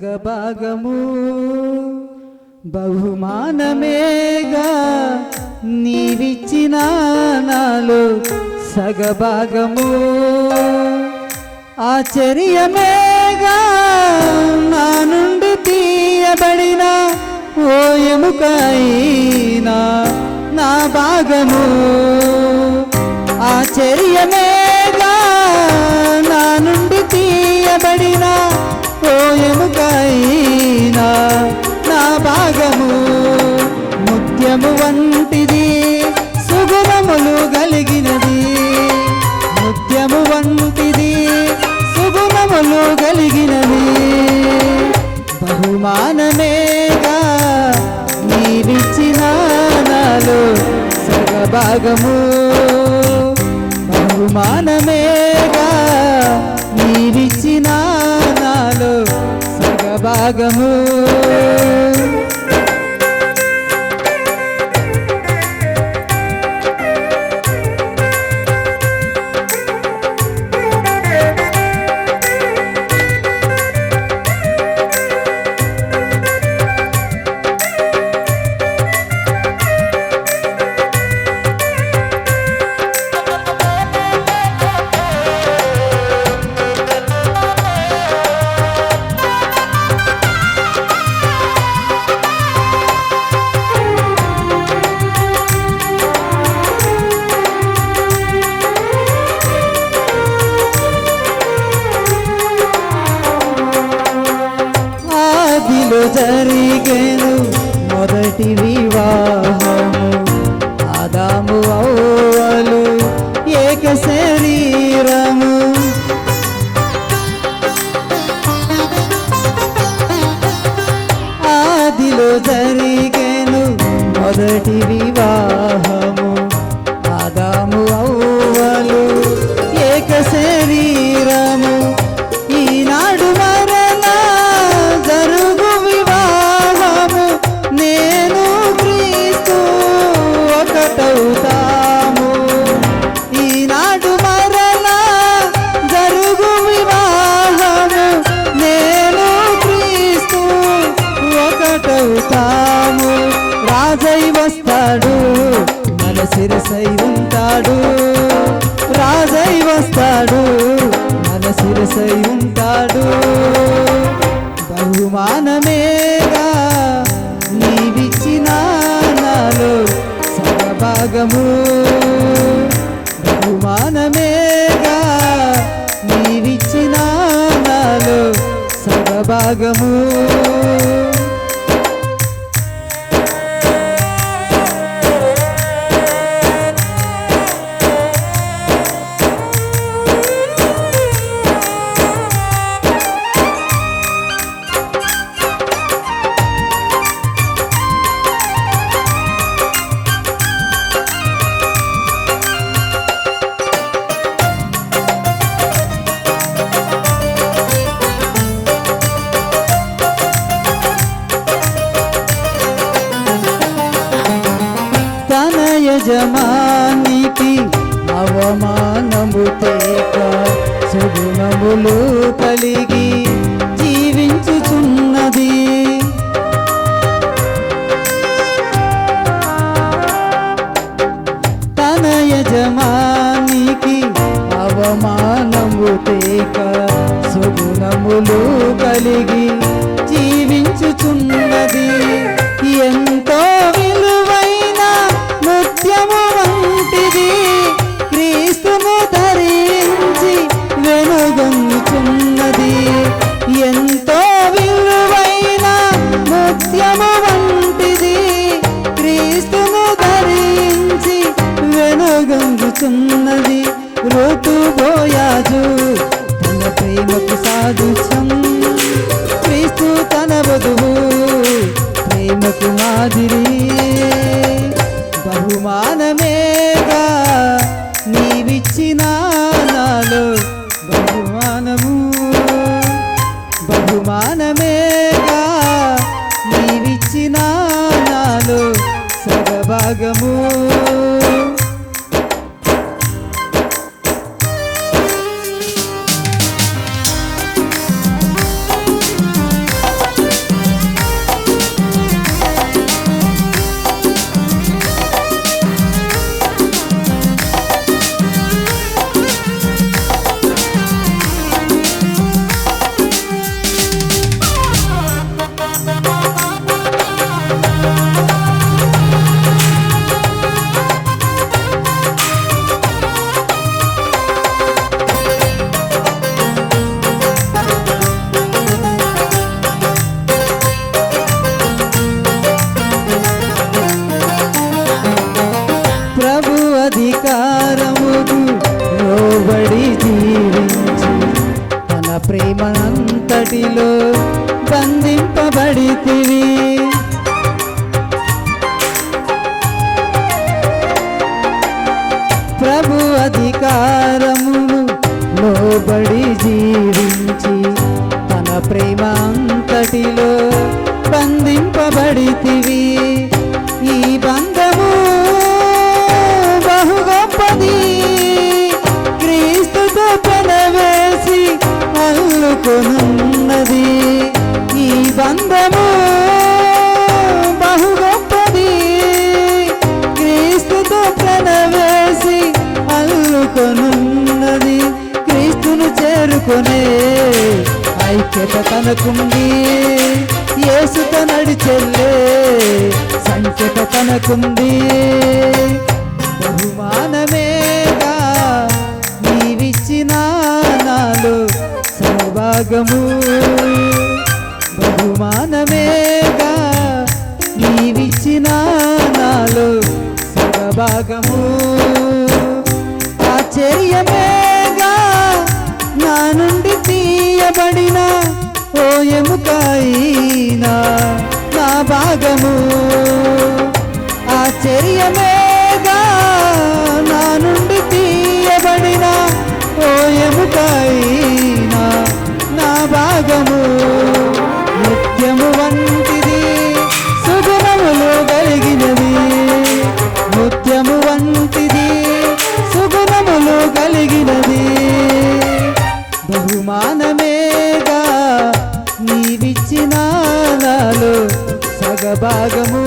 సగభాగము బహుమానమేగా నీవిచ్చిన నాలో సగభాగము ఆశ్చర్యమేగా నా నుండి తీయబడిన ఓ ఎముకైనా నా భాగము ఆశ్చర్యమేగా నా నుండి తీయబడిన ఓ ఎముకైనా నా భాగము ముత్యము వంటిది సుగుణములు కలిగినది ముత్యము వంటిది సుగుణములు కలిగినది బహుమానమేగా నీవిచ్చిన నాలో సగభాగము బహుమానమేగా నీవిచ్చిన నాలో సగభాగము జరిగేను మొదటి వివాహము ఆదాము అవ్వలు ఏక శరీరము ఆదిలో జరిగేను మొదటి వివాహము ఆదాము అవ్వలు ఏక శరీరము ఈనాడు మరలా జరుగు వివాహము నేను క్రీస్తు ఒకటవుతాము ఈనాడు మరలా జరుగు వివాహము నేను క్రీస్తు ఒకటవుతాము రాజై వస్తాడు మన శిరసై ఉంటాడు రాజై వస్తాడు మన శిరసై ఉంటాడు బహుమానమేగా నీవిచ్చిన నాలో సగభాగము బహుమానమేగా నీవిచ్చిన నాలో సగభాగము యజమానికి అవమానము తేక సుగుణములు కలిగి జీవించుచున్నది తన యజమానికి అవమానము తేక సుగుణములు కలిగి జీవించుచున్నది ఎంతో విలువైన ముత్యము వంటిది క్రీస్తును ధరించి వెనుగొంచుచున్నది ఎంతో విలువైన ముత్యము వంటిది క్రీస్తును ధరించి వెనుగొంచుచున్నది ఋతు బోయాజు తన ప్రేమకు సాదృశ్యం క్రీస్తు తన వధువు ప్రేమకు మాదిరి బహుమానమేగా నీవిచ్చిన నాలో బహుమానము బహుమానమేగా నీవిచ్చిన నాలో సగభాగము ప్రభు అధికారమును లోబడి జీవించి తన ప్రేమ అంతటిలో బంధింపబడితివి. ఈ బంధము బహు గొప్పది, క్రీస్తుతో పెనవేసి అల్లుకొనున్నది. ఈ బంధము బహు గొప్పది, క్రీస్తుతో పెనవేసి అల్లుకొనున్నది. క్రీస్తును చేరుకునే ఐక్యత తనకుంది, యేసుతో నడిచెల్లే సంఖ్యత తనకుంది. బహుమానమేగా నీవిచ్చిన నాలో సౌభాగ్యము, బహుమానమేగా నీవిచ్చిన నాలో సౌభాగ్యము. ఆశ్చర్యమేగా నా నుండి తీయబడిన ఓ ఎముకైనా నా భాగము. ఆశ్చర్యమేగా నా నుండి తీయబడిన ఓ ఎముకైనా నా భాగము. నిత్యము వంటిది సుగుణములు కలిగినది, నిత్యము వంటిది సుగుణములు కలిగినది. బహుమానమేగా నీవిచ్చిన నాలో సగభాగము.